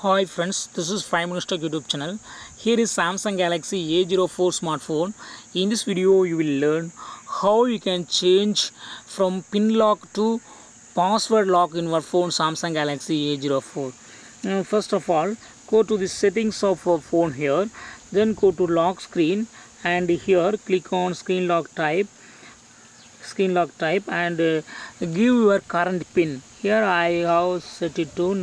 Hi friends, this is Prime Minister YouTube channel. Here is Samsung Galaxy A04 smartphone. In this video you will learn how you can change from pin lock to password lock in your phone Samsung Galaxy A04. First of all, go to the settings of your phone here, then go to lock screen and here click on screen lock type and give your current pin. Here I have set it to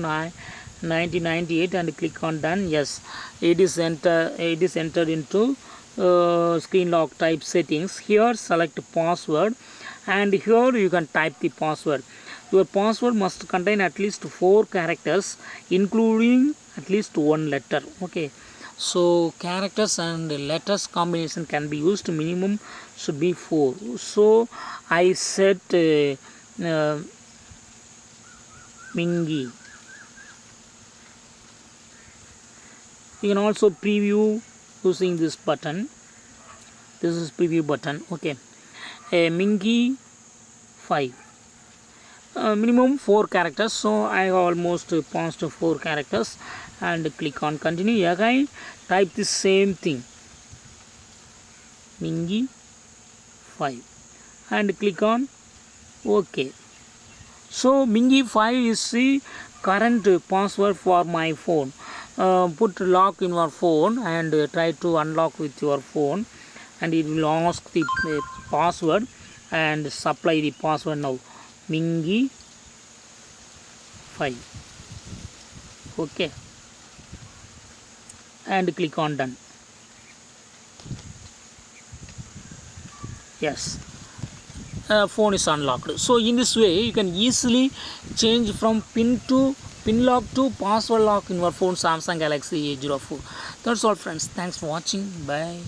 1998 and click on done. Yes, it is entered into screen lock type settings. Here select password and here you can type the password. Your password must contain at least 4 characters including at least one letter. Okay, so characters and letters combination can be used. Minimum should be 4. So I set Mingy. You can also preview using this button. This is preview button. Okay, Mingy 5. Minimum 4 characters, so I almost passed 4 characters and click on continue. Again type the same thing, Mingy 5, and click on OK. So Mingy 5 is the current password for my phone. Put lock in your phone and try to unlock with your phone, and it will ask the password and supply the password now, Mingy 5. Okay, and click on done. Yes, phone is unlocked. So in this way you can easily change from pin lock to password lock in your phone Samsung Galaxy A04. That's all friends. Thanks for watching. Bye.